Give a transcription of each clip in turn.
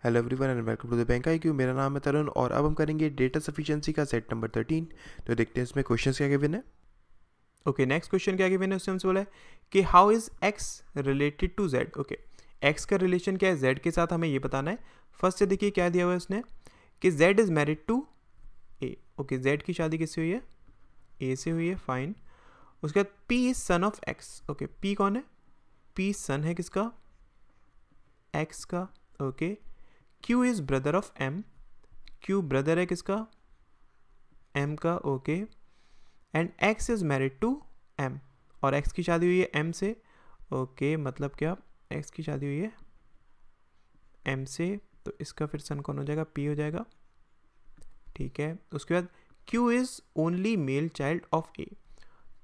Hello everyone and welcome to the bank IQ। मेरा नाम है तरुण और अब हम करेंगे डेटा सफिशिएंसी का सेट नंबर 13। तो देखते हैं इसमें क्वेश्चंस क्या गिवन है। ओके, नेक्स्ट क्वेश्चन क्या गिवन है, उससे हमसे बोला है कि how is X related to Z. Okay, X का रिलेशन क्या है जेड के साथ, हमें ये बताना है। फर्स्ट से देखिए क्या दिया हुआ है उसने कि Z is married to A. Okay, Z की शादी किससे हुई है, ए से हुई है, फाइन। उसके बाद P is son of X. Okay, P कौन है, पी सन है किसका, एक्स का। Okay, Q is brother of M, Q brother है किसका, एम का। Okay, and X is married to M, और एक्स की शादी हुई है एम से। ओके, मतलब क्या, एक्स की शादी हुई है एम से, तो इसका फिर सन कौन हो जाएगा, पी हो जाएगा। ठीक है, उसके बाद Q is only male child of A.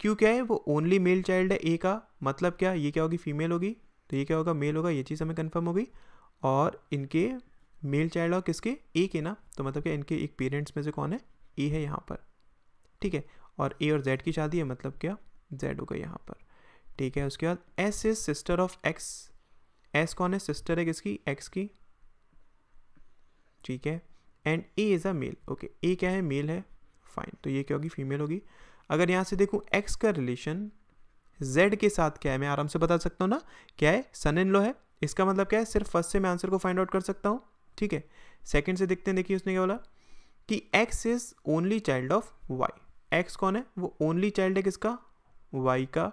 Q क्या है, वो ओनली मेल चाइल्ड है ए का, मतलब क्या, ये क्या होगी, फीमेल होगी, तो ये क्या होगा, मेल होगा। ये चीज़ हमें कंफर्म हो गई। और इनके मेल चाइल्ड और किसके, ए के ना, तो मतलब क्या इनके एक पेरेंट्स में से कौन है, ए है यहाँ पर। ठीक है, और ए और जेड की शादी है, मतलब क्या जेड होगा यहाँ पर। ठीक है, उसके बाद S is sister of X. S कौन है, सिस्टर है किसकी, एक्स की। ठीक है, and A is a male. Okay, A क्या है, मेल है, फाइन, तो ये क्या होगी, फीमेल होगी। अगर यहाँ से देखूँ एक्स का रिलेशन जेड के साथ क्या है, मैं आराम से बता सकता हूँ ना, क्या है, सन इन लॉ है। इसका मतलब क्या है, सिर्फ फर्स्ट से मैं आंसर को फाइंड आउट कर सकता हूँ। ठीक है, सेकंड से देखते हैं, देखिए उसने क्या बोला कि x is only child of y। x कौन है, वो ओनली चाइल्ड है किसका, y का।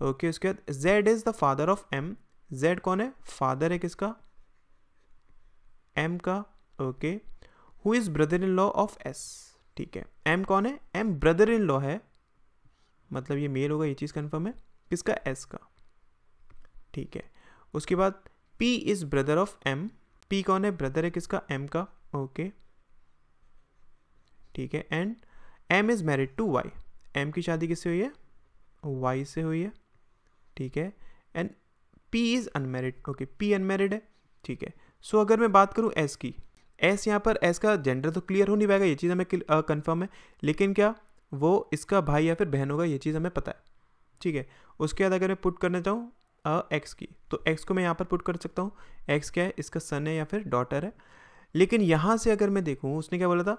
ओके, उसके बाद z is the father of m। z कौन है, फादर है किसका, m का। Okay, who is brother in law of s। ठीक है, m कौन है, m ब्रदर इन लॉ है, मतलब ये मेल होगा, ये चीज़ कंफर्म है, किसका, s का। ठीक है, उसके बाद p is brother of m। p कौन है, ब्रदर है किसका, m का। ओके, ठीक है, and m is married to y। m की शादी किससे हुई है, y से हुई है। ठीक है, and p is unmarried. Okay, p unmarried है। ठीक है, सो अगर मैं बात करूं s की, s यहाँ पर s का जेंडर तो क्लियर हो नहीं पाएगा, ये चीज़ हमें कंफर्म है, लेकिन क्या वो इसका भाई या फिर बहन होगा, ये चीज़ हमें पता है। ठीक है, उसके बाद अगर मैं पुट करना चाहूँ एक्स की, तो एक्स को मैं यहाँ पर पुट कर सकता हूँ। एक्स क्या है, इसका सन है या फिर डॉटर है। लेकिन यहाँ से अगर मैं देखूँ, उसने क्या बोला था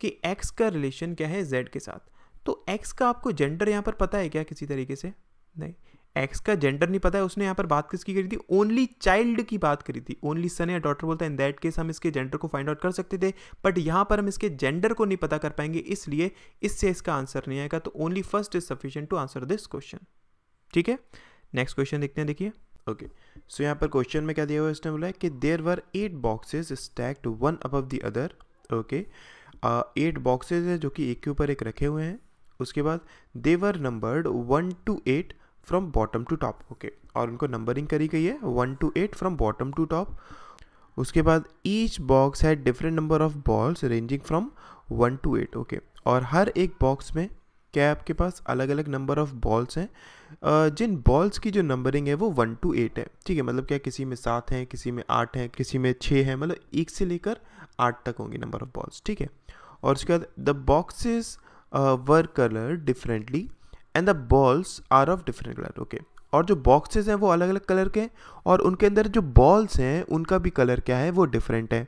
कि एक्स का रिलेशन क्या है जेड के साथ, तो एक्स का आपको जेंडर यहाँ पर पता है क्या, किसी तरीके से नहीं, एक्स का जेंडर नहीं पता है। उसने यहाँ पर बात किसकी करी थी, ओनली चाइल्ड की बात करी थी, ओनली सन या डॉटर बोलता है, इन दैट केस हम इसके जेंडर को फाइंड आउट कर सकते थे, बट यहाँ पर हम इसके जेंडर को नहीं पता कर पाएंगे, इसलिए इससे इसका आंसर नहीं आएगा। तो only first is sufficient to answer this question. ठीक है, नेक्स्ट क्वेश्चन देखते हैं, देखिए। ओके, सो यहाँ पर क्वेश्चन में क्या दिया हुआ है, इसने बोला है कि there were 8 boxes stacked one above the other. Okay, 8 boxes है जो कि एक के ऊपर एक रखे हुए हैं। उसके बाद they were numbered 1 to 8 from bottom to top. Okay, और उनको नंबरिंग करी गई है 1 to 8 from bottom to top. उसके बाद each box had different number of balls ranging from 1 to 8। Okay, और हर एक बॉक्स में क्या है, आपके पास अलग अलग नंबर ऑफ बॉल्स हैं, जिन बॉल्स की जो नंबरिंग है वो 1 to 8 है। ठीक है, मतलब क्या, किसी में 7 हैं, किसी में 8 हैं, किसी में 6 हैं, मतलब 1 से लेकर 8 तक होंगी नंबर ऑफ बॉल्स। ठीक है, और उसके बाद the boxes were colour differently and the balls are of different colour. Okay, और जो बॉक्सेस हैं वो अलग अलग कलर के हैं, और उनके अंदर जो बॉल्स हैं उनका भी कलर क्या है, वो डिफरेंट है।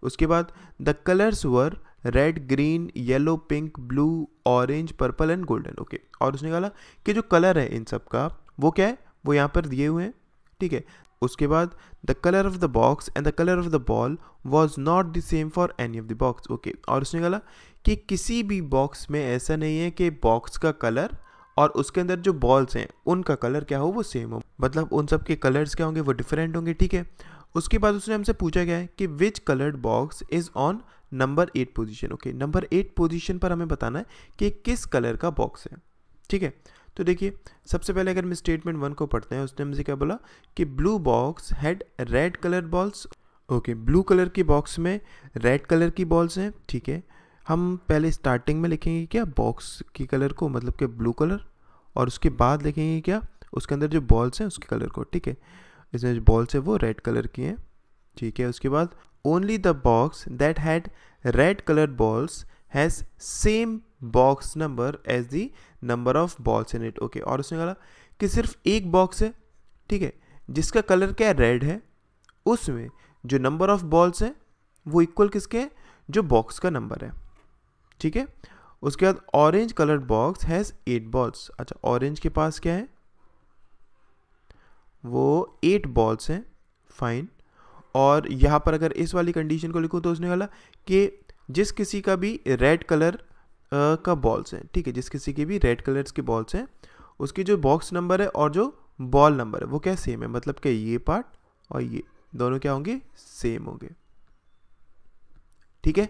उसके बाद the colours were red, green, yellow, pink, blue, orange, purple and golden. Okay, और उसने कहा कि जो कलर है इन सब का वो क्या है, वो यहाँ पर दिए हुए हैं। ठीक है, उसके बाद the colour of the box and the colour of the ball was not the same for any of the box. Okay, और उसने कहा कि किसी भी बॉक्स में ऐसा नहीं है कि बॉक्स का कलर और उसके अंदर जो बॉल्स हैं उनका कलर क्या हो, वो सेम हो, मतलब उन सब के कलर्स क्या होंगे, वो डिफरेंट होंगे। ठीक है, उसके बाद उसने हमसे पूछा गया है कि which coloured box is on number 8 position. Okay, number 8 position पर हमें बताना है कि किस कलर का बॉक्स है। ठीक है, तो देखिए सबसे पहले अगर मैं स्टेटमेंट 1 को पढ़ते हैं, उसने हमसे क्या बोला कि blue box had red colour balls. Okay, blue colour की बॉक्स में रेड कलर की बॉल्स हैं। ठीक है, हम पहले स्टार्टिंग में लिखेंगे क्या, बॉक्स की कलर को, मतलब कि ब्लू कलर, और उसके बाद लिखेंगे क्या, उसके अंदर जो बॉल्स हैं उसके कलर को। ठीक है, इसमें जो बॉल्स है वो रेड कलर की हैं। ठीक है, उसके बाद only the box that had red colour balls has same box number as the number of balls in it. Okay, और उसने कहा कि सिर्फ एक बॉक्स है, ठीक है, जिसका कलर क्या है, रेड है, उसमें जो नंबर ऑफ बॉल्स हैं वो इक्वल किसके हैं, जो बॉक्स का नंबर है, ठीक है। उसके बाद orange coloured box has 8 balls. अच्छा, ऑरेंज के पास क्या है, वो 8 बॉल्स हैं, फाइन। और यहाँ पर अगर इस वाली कंडीशन को लिखूँ तो उसने बोला कि जिस किसी का भी रेड कलर का बॉल्स हैं, ठीक है, जिस किसी के भी रेड कलर्स के बॉल्स हैं, उसकी जो बॉक्स नंबर है और जो बॉल नंबर है वो क्या सेम है, मतलब कि ये पार्ट और ये दोनों क्या होंगे, सेम होंगे, ठीक है।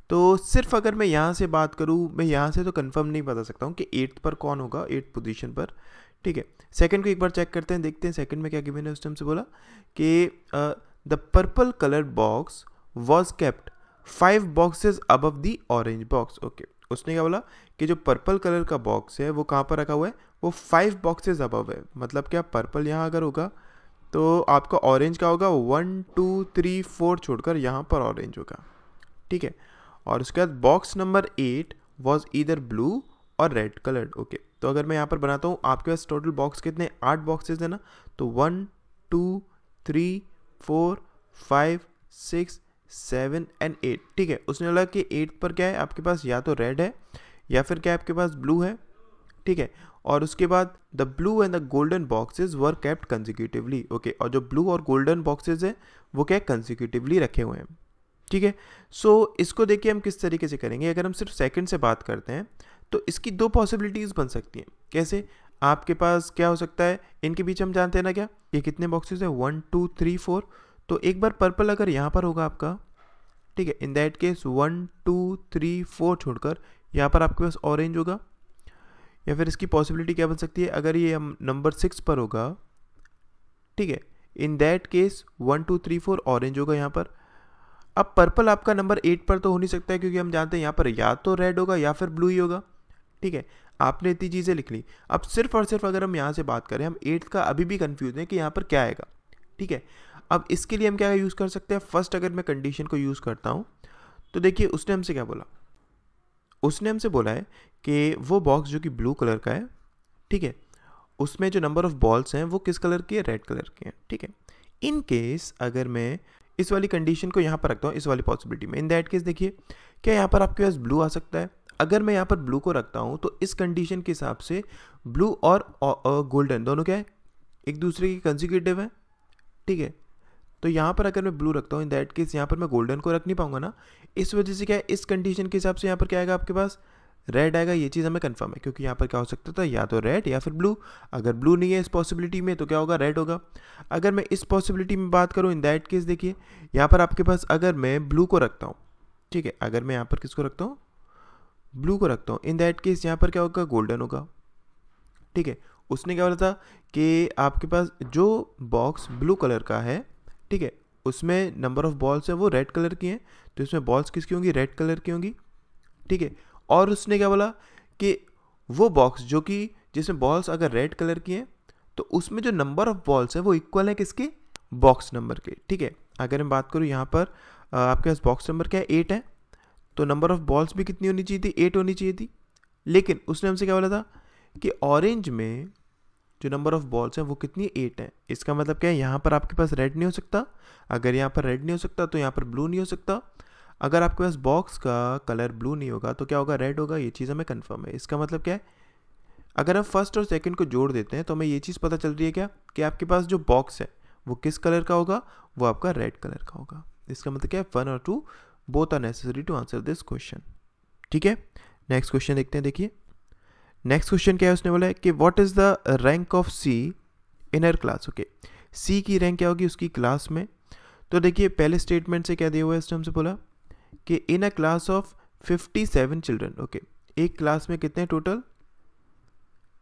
तो सिर्फ अगर मैं यहाँ से बात करूँ, मैं यहाँ से तो कंफर्म नहीं बता सकता हूँ कि 8th पर कौन होगा, 8th पोजीशन पर, ठीक है। सेकंड को एक बार चेक करते हैं, देखते हैं सेकंड में क्या गिवन है। उस टाइम से बोला कि the purple colour box was kept 5 boxes above the orange box. Okay, उसने क्या बोला कि जो पर्पल कलर का बॉक्स है वो कहाँ पर रखा हुआ है, वो 5 बॉक्सेस अबव है। मतलब क्या, पर्पल यहाँ अगर होगा तो आपका ऑरेंज का होगा 1 2 3 4 छोड़कर यहाँ पर ऑरेंज होगा, ठीक है। और उसके बाद box number 8 was either blue और रेड कलर्ड। ओके, तो अगर मैं यहाँ पर बनाता हूँ, आपके पास टोटल बॉक्स कितने, 8 बॉक्सेस है ना, तो 1 2 3 4 5 6 7 एंड 8, ठीक है। उसने बोला कि 8 पर क्या है आपके पास, या तो रेड है या फिर क्या आपके पास ब्लू है, ठीक है। और उसके बाद the blue and the golden boxes were kept consecutively. Okay, और जो ब्लू और गोल्डन बॉक्सेस है वो क्या कंसेक्यूटिवली रखे हुए हैं, ठीक है। सो इसको देखिए हम किस तरीके से करेंगे। अगर हम सिर्फ सेकंड से बात करते हैं तो इसकी 2 पॉसिबिलिटीज़ बन सकती हैं। कैसे, आपके पास क्या हो सकता है, इनके बीच हम जानते हैं ना क्या, ये कितने बॉक्सेस है, 1 2 3 4, तो एक बार पर्पल अगर यहाँ पर होगा आपका, ठीक है, इन दैट केस 1 2 3 4 छोड़कर यहाँ पर आपके पास ऑरेंज होगा। या फिर इसकी पॉसिबिलिटी क्या बन सकती है, अगर ये हम नंबर 6 पर होगा, ठीक है, इन दैट केस 1 2 3 4 ऑरेंज होगा यहाँ पर। अब पर्पल आपका नंबर 8 पर तो हो नहीं सकता है, क्योंकि हम जानते हैं यहाँ पर या तो रेड होगा या फिर ब्लू ही होगा, ठीक है। आपने इतनी चीज़ें लिख ली। अब सिर्फ और सिर्फ अगर हम यहाँ से बात करें, हम 8th का अभी भी कंफ्यूज हैं कि यहाँ पर क्या आएगा, ठीक है। अब इसके लिए हम क्या यूज़ कर सकते हैं, फर्स्ट अगर मैं कंडीशन को यूज़ करता हूँ तो देखिए उसने हमसे क्या बोला, उसने हमसे बोला है कि वो बॉक्स जो कि ब्लू कलर का है, ठीक है, उसमें जो नंबर ऑफ बॉल्स हैं वो किस कलर की है, रेड कलर की है, ठीक है। इन केस अगर मैं इस वाली कंडीशन को यहाँ पर रखता हूँ, इस वाली पॉसिबिलिटी में, इन दैट केस देखिए क्या यहाँ पर आपके पास ब्लू आ सकता है। अगर मैं यहाँ पर ब्लू को रखता हूँ तो इस कंडीशन के हिसाब से ब्लू और गोल्डन दोनों क्या है, एक दूसरे की कंसेक्यूटिव है, ठीक है। तो यहाँ पर अगर मैं ब्लू रखता हूँ, इन दैट केस यहाँ पर मैं गोल्डन को रख नहीं पाऊंगा ना, इस वजह से क्या है, इस कंडीशन के हिसाब से यहाँ पर क्या आएगा आपके पास, रेड आएगा। ये चीज़ हमें कंफर्म है, क्योंकि यहाँ पर क्या हो सकता था, या तो रेड या फिर ब्लू। अगर ब्लू नहीं है इस पॉसिबिलिटी में तो क्या होगा, रेड होगा। अगर मैं इस पॉसिबिलिटी में बात करूँ, इन दैट केस देखिए यहाँ पर आपके पास अगर मैं ब्लू को रखता हूँ, ठीक है, अगर मैं यहाँ पर किसको रखता हूँ, ब्लू को रखता हूँ, इन दैट केस यहाँ पर क्या होगा, गोल्डन होगा, ठीक है। उसने क्या बोला था कि आपके पास जो बॉक्स ब्लू कलर का है, ठीक है, उसमें नंबर ऑफ बॉल्स है वो रेड कलर की हैं, तो इसमें बॉल्स किसकी होंगी, रेड कलर की होंगी, ठीक है। और उसने क्या बोला कि वो बॉक्स जो कि जिसमें बॉल्स अगर रेड कलर की हैं तो उसमें जो नंबर ऑफ बॉल्स है वो इक्वल है किसके, बॉक्स नंबर के, ठीक है। अगर मैं बात करूँ यहाँ पर आपके पास बॉक्स नंबर क्या है, 8 है, तो नंबर ऑफ बॉल्स भी कितनी होनी चाहिए थी, 8 होनी चाहिए थी। लेकिन उसने हमसे क्या बोला था कि ऑरेंज में जो नंबर ऑफ बॉल्स हैं वो कितनी, 8 है। इसका मतलब क्या है, यहाँ पर आपके पास रेड नहीं हो सकता। अगर यहाँ पर रेड नहीं हो सकता तो यहाँ पर ब्लू नहीं हो सकता। अगर आपके पास बॉक्स का कलर ब्लू नहीं होगा तो क्या होगा, रेड होगा। ये चीज़ हमें कंफर्म है। इसका मतलब क्या है, अगर हम फर्स्ट और सेकंड को जोड़ देते हैं तो हमें ये चीज़ पता चल रही है क्या, कि आपके पास जो बॉक्स है वो किस कलर का होगा, वो आपका रेड कलर का होगा। इसका मतलब क्या है, 1 और 2 both are necessary to answer this question, ठीक है। नेक्स्ट क्वेश्चन देखते हैं। देखिए नेक्स्ट क्वेश्चन क्या है, उसने बोला है कि what is the rank of C in her class. Okay, C की रैंक क्या होगी उसकी क्लास में। तो देखिए पहले स्टेटमेंट से क्या दिया हुआ है, इसने हमसे बोला कि in a class of 57 children. Okay, एक क्लास में कितने टोटल,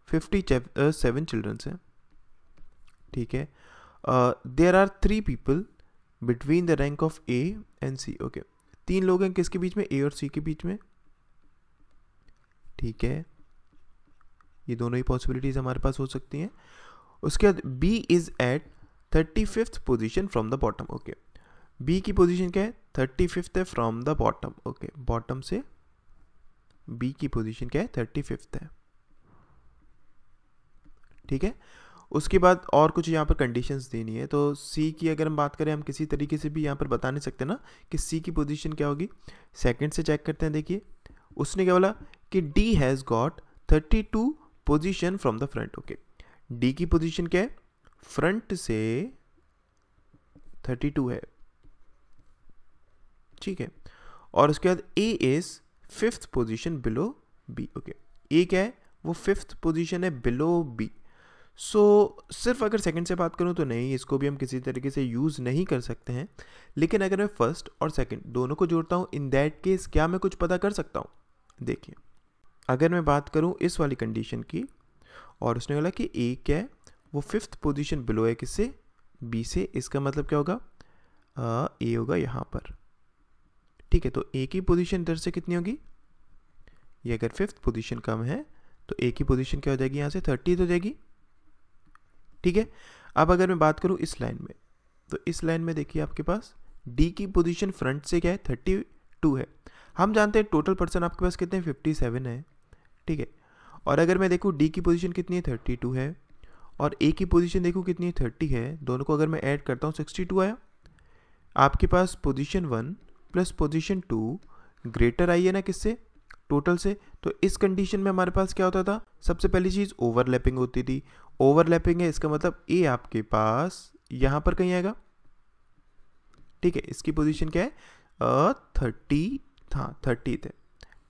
57 चिल्ड्रंस हैं, ठीक है। There are 3 people between the rank of A and C. Okay, 3 लोग हैं किसके बीच में, ए और सी के बीच में, ठीक है। ये दोनों ही पॉसिबिलिटीज हमारे पास हो सकती हैं। उसके बाद B is at 35th position from the bottom. Okay, B की पोजीशन क्या है, 35th है from the bottom. Okay, bottom से बी की पोजीशन क्या है, 35th है, ठीक है। उसके बाद और कुछ यहाँ पर कंडीशंस देनी है। तो सी की अगर हम बात करें, हम किसी तरीके से भी यहाँ पर बता नहीं सकते ना कि सी की पोजीशन क्या होगी। सेकंड से चेक करते हैं, देखिए उसने क्या बोला कि D has got 32 position from the front. Okay, D की पोजीशन क्या है, फ्रंट से 32 है, ठीक है। और उसके बाद A is 5th position below B. Okay, A क्या है, वो 5th पोजीशन है बिलो बी। सो सिर्फ अगर सेकंड से बात करूं तो नहीं, इसको भी हम किसी तरीके से यूज़ नहीं कर सकते हैं। लेकिन अगर मैं फर्स्ट और सेकंड दोनों को जोड़ता हूं, इन दैट केस क्या मैं कुछ पता कर सकता हूं। देखिए अगर मैं बात करूं इस वाली कंडीशन की, और उसने बोला कि ए क्या है, वो 5th पोजीशन बिलो है किससे, बी से। इसका मतलब क्या होगा, ए होगा यहाँ पर, ठीक है। तो ए की पोजीशन इधर से कितनी होगी, ये अगर 5th पोजीशन कम है तो ए की पोजीशन क्या हो जाएगी, यहाँ से 30 हो जाएगी, ठीक है। अब अगर मैं बात करूँ इस लाइन में, तो इस लाइन में देखिए आपके पास डी की पोजीशन फ्रंट से क्या है, 32 है। हम जानते हैं टोटल पर्सन आपके पास कितने, 57 है, ठीक है। और अगर मैं देखूँ डी की पोजीशन कितनी है, 32 है, और ए की पोजीशन देखूँ कितनी है, 30 है। दोनों को अगर मैं ऐड करता हूँ 62 आया। आपके पास पोजीशन 1 प्लस पोजीशन 2 ग्रेटर आई है ना किससे, टोटल से। तो इस कंडीशन में हमारे पास क्या होता था, सबसे पहली चीज़ ओवरलैपिंग होती थी। ओवरलैपिंग है, इसका मतलब ए आपके पास यहाँ पर कहीं आएगा, ठीक है। इसकी पोजीशन क्या है, 30 था, 30 थे,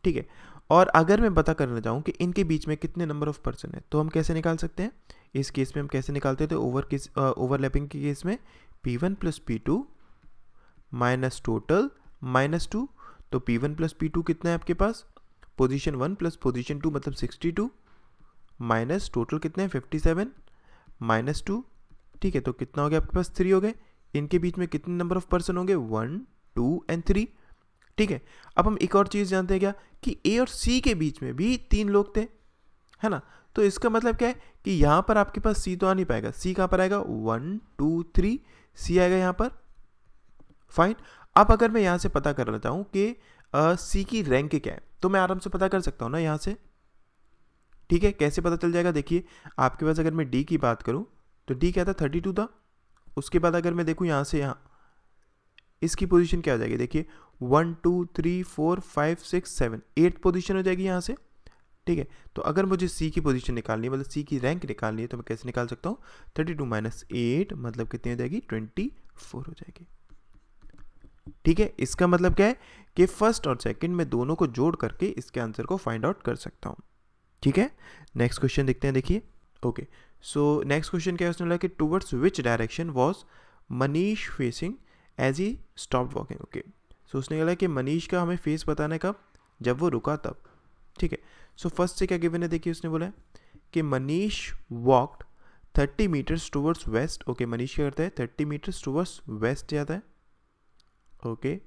ठीक है। और अगर मैं पता करना चाहूँ कि इनके बीच में कितने नंबर ऑफ पर्सन है, तो हम कैसे निकाल सकते हैं। इस केस में हम कैसे निकालते थे, ओवरलैपिंग के केस में P1 plus P2 minus total minus 2। तो P1 प्लस P2 कितना है आपके पास, पोजीशन 1 प्लस पोजीशन 2 मतलब 62 माइनस टोटल कितने हैं, 57 माइनस 2, ठीक है। तो कितना हो गया आपके पास, 3 हो गए। इनके बीच में कितने नंबर ऑफ पर्सन होंगे, 1 2 एंड 3, ठीक है। अब हम एक और चीज़ जानते हैं क्या, कि ए और सी के बीच में भी 3 लोग थे, है ना। तो इसका मतलब क्या है कि यहाँ पर आपके पास सी तो आ नहीं पाएगा। सी कहाँ पर आएगा, 1 2 3, सी आएगा यहाँ पर, फाइन। अब अगर मैं यहाँ से पता करना चाहूँ कि सी की रैंक क्या है, तो मैं आराम से पता कर सकता हूँ ना यहाँ से, ठीक है। कैसे पता चल जाएगा, देखिए आपके पास अगर मैं डी की बात करूँ तो डी क्या था, 32 था। उसके बाद अगर मैं देखूँ यहाँ से यहाँ, इसकी पोजीशन क्या हो जाएगी, देखिए 1 2 3 4 5 6 7 8 पोजीशन हो जाएगी यहाँ से, ठीक है। तो अगर मुझे सी की पोजीशन निकालनी है, मतलब सी की रैंक निकालनी है, तो मैं कैसे निकाल सकता हूँ, 32 माइनस 8 मतलब कितनी हो जाएगी, 24 हो जाएगी, ठीक है। इसका मतलब क्या है कि फर्स्ट और सेकंड में दोनों को जोड़ करके इसके आंसर को फाइंड आउट कर सकता हूँ, ठीक है। नेक्स्ट क्वेश्चन देखते हैं, देखिए ओके। सो नेक्स्ट क्वेश्चन क्या है, उसने बोला कि towards which direction was Manish facing as he stop walking. Okay, so उसने बोला कि मनीष का हमें फेस बताना है कब, जब वो रुका तब, ठीक है। सो फर्स्ट से क्या गिवन है, देखिए उसने बोला है कि Manish walked 30 metres towards west. Okay, Manish क्या करता है, 30 मीटर्स टुवर्ड्स वेस्ट जाता है, ओके।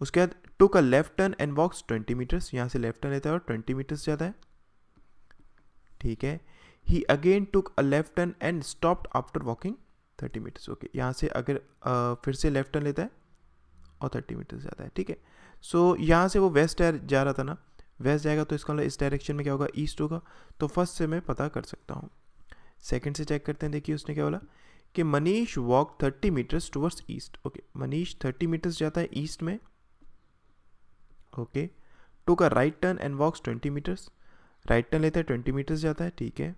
उसके बाद took a left turn and walks 20 metres, यहाँ से लेफ्ट टर्न लेता है और 20 मीटर्स जाता है, ठीक है। He again took a left turn and stopped after walking 30 metres. Okay, यहाँ से अगर फिर से लेफ्ट टर्न लेता है और 30 मीटर्स जाता है, ठीक है। सो यहाँ से वो वेस्ट जा रहा था ना, वेस्ट जाएगा तो इसका मतलब इस डायरेक्शन में क्या होगा, ईस्ट होगा। तो फर्स्ट से मैं पता कर सकता हूँ। सेकंड से चेक करते हैं, देखिए उसने क्या बोला कि Manish walk 30 metres towards east. Okay, Manish 30 metres जाता है ईस्ट में, okay. Took a right turn and walks 20 metres, right turn लेता है 20 मीटर्स जाता है, ठीक है।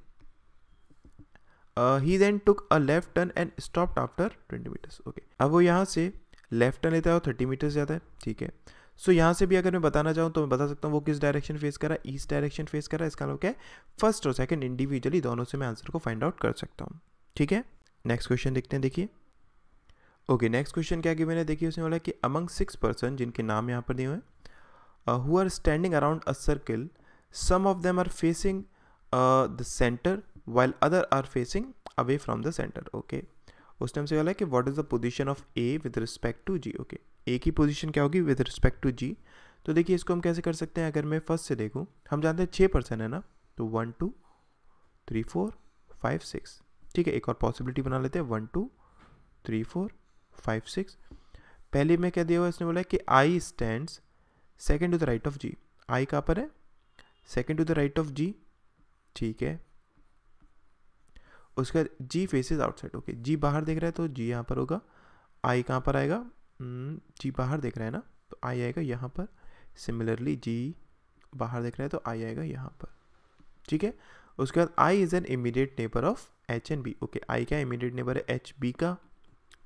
He then took a left turn and stopped after 20 metres. Okay, अब वो यहाँ से लेफ्ट टर्न लेता है और 30 मीटर्स जाता है, ठीक है। सो यहाँ से भी अगर मैं बताना चाहूँ तो मैं बता सकता हूँ वो किस डायरेक्शन फेस कर रहा है, ईस्ट डायरेक्शन फेस कर रहा है। इसका मतलब क्या है, फर्स्ट और सेकंड इंडिविजुअली दोनों से मैं आंसर को फाइंड आउट कर सकता हूँ, ठीक है। नेक्स्ट क्वेश्चन देखते हैं, देखिए ओके। नेक्स्ट क्वेश्चन क्या गिवन है, देखिए उसने बोला कि अमंग 6 पर्सन, जिनके नाम यहाँ पर दिए हुए हैं, who are standing around a circle, some of them are facing the centre while other are facing away from the center। Okay, उस टाइम से बोला है कि what is the position of A with respect to G. Okay, A की position क्या होगी with respect to जी। तो देखिए इसको हम कैसे कर सकते हैं, अगर मैं फर्स्ट से देखूं, हम जानते हैं 6 पर्सन है ना, तो 1 2 3 4 5 6, ठीक है। एक और पॉसिबिलिटी बना लेते हैं, 1 2 3 4 5 6। पहले में क्या दिया हुआ है, इसने बोला है कि I stands second to the right of G. I कहाँ पर है, second to the right of G, ठीक है। उसके बाद G faces outside, okay G बाहर देख रहा है तो जी यहाँ पर होगा, आई कहाँ पर आएगा, जी बाहर देख रहा है ना तो आई आएगा यहाँ पर, सिमिलरली जी बाहर देख रहा है तो आई आएगा यहाँ पर, ठीक है। उसके बाद I is an immediate neighbour of H and B, okay I क्या इमीडिएट नेबर है, एच बी का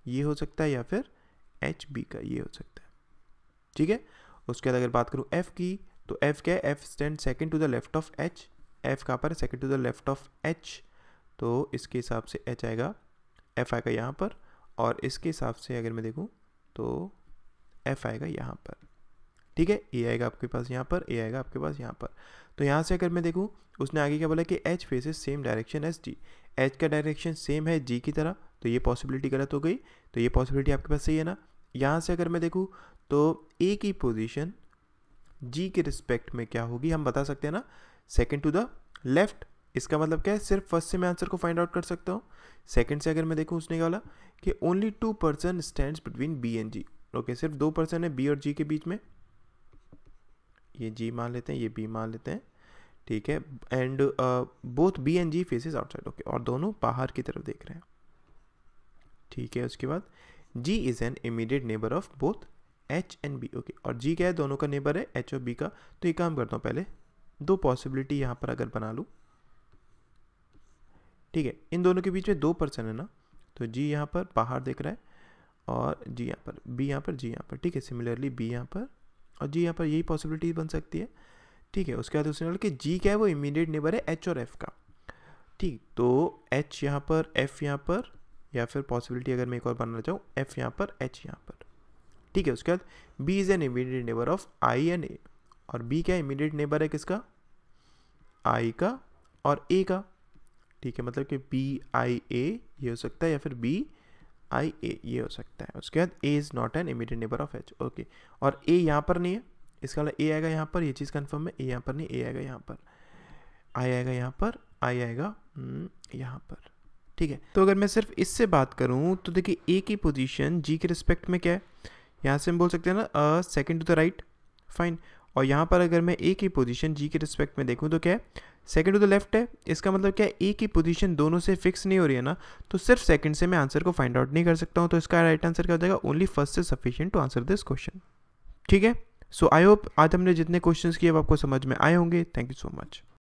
ये हो सकता है या फिर एच बी का ये हो सकता है, ठीक है। उसके बाद अगर बात करूँ एफ की तो एफ क्या है, F stand second to the left of H, F कहाँ पर है, second to the left of H, तो इसके हिसाब से एच आएगा, एफ आएगा यहाँ पर, और इसके हिसाब से अगर मैं देखूँ तो एफ आएगा यहाँ पर, ठीक है। ए आएगा आपके पास यहाँ पर, ए आएगा आपके पास यहाँ पर। तो यहाँ से अगर मैं देखूँ उसने आगे क्या बोला कि H faces same direction as G, H का डायरेक्शन सेम है जी की तरह, तो ये पॉसिबिलिटी गलत हो गई, तो ये पॉसिबिलिटी आपके पास सही है ना। यहाँ से अगर मैं देखूँ तो ए की पोजीशन जी के रिस्पेक्ट में क्या होगी, हम बता सकते हैं ना, सेकंड टू द लेफ्ट, इसका मतलब क्या है, सिर्फ फर्स्ट से मैं आंसर को फाइंड आउट कर सकता हूँ। सेकंड से अगर मैं देखूँ उसने क्या बोला कि only 2 person stands between B and G, okay सिर्फ 2 पर्सन है बी और जी के बीच में, ये जी मान लेते हैं, ये बी मान लेते हैं, ठीक है। And both B and G faces outside, okay और दोनों बाहर की तरफ देख रहे हैं, ठीक है। उसके बाद G is an immediate neighbour of both H and B, okay और जी क्या है, दोनों का नेबर है एच और बी का। तो ये काम करता हूँ, पहले 2 पॉसिबिलिटी यहाँ पर अगर बना लूँ, ठीक है, इन दोनों के बीच में 2 पर्सन है ना, तो जी यहाँ पर बाहर देख रहा है और जी यहाँ पर, बी यहाँ पर, जी यहाँ पर, ठीक है। सिमिलरली बी यहाँ पर और जी यहाँ पर, यही पॉसिबिलिटी बन सकती है, ठीक है। उसके बाद उसने बोला कि जी क्या है, वो इमीडिएट नेबर है एच और एफ का, ठीक, तो एच यहाँ पर, एफ यहाँ पर, या फिर पॉसिबिलिटी अगर मैं एक और बनाना चाहूँ एफ यहाँ पर, एच यहाँ पर, ठीक है। उसके बाद B is an immediate neighbour of I and A, और बी क्या इमीडिएट नेबर है किसका, आई का और ए का, ठीक है, मतलब कि बी आई ए ये हो सकता है या फिर बी आई ए ये हो सकता है। उसके बाद A is not an immediate neighbour of H, okay और ए यहाँ पर नहीं है, इसका मतलब ए आएगा यहाँ पर, ये चीज़ कंफर्म है, ए यहाँ पर नहीं, ए आएगा यहाँ पर, आई आएगा यहाँ पर, आई आएगा यहाँ पर, ठीक है। तो अगर मैं सिर्फ इससे बात करूँ तो देखिए ए की पोजीशन जी के रिस्पेक्ट में क्या है, यहाँ से हम बोल सकते हैं ना second to the right, fine, और यहाँ पर अगर मैं ए की पोजीशन जी के रिस्पेक्ट में देखूँ तो क्या है, सेकंड टू द लेफ्ट है, इसका मतलब क्या है, ए की पोजीशन दोनों से फिक्स नहीं हो रही है ना, तो सिर्फ सेकंड से मैं आंसर को फाइंड आउट नहीं कर सकता हूँ, तो इसका राइट आंसर क्या हो जाएगा, only first is sufficient to answer this question, ठीक है। सो आई होप आज हमने जितने क्वेश्चंस किए वो आपको समझ में आए होंगे। Thank you so much.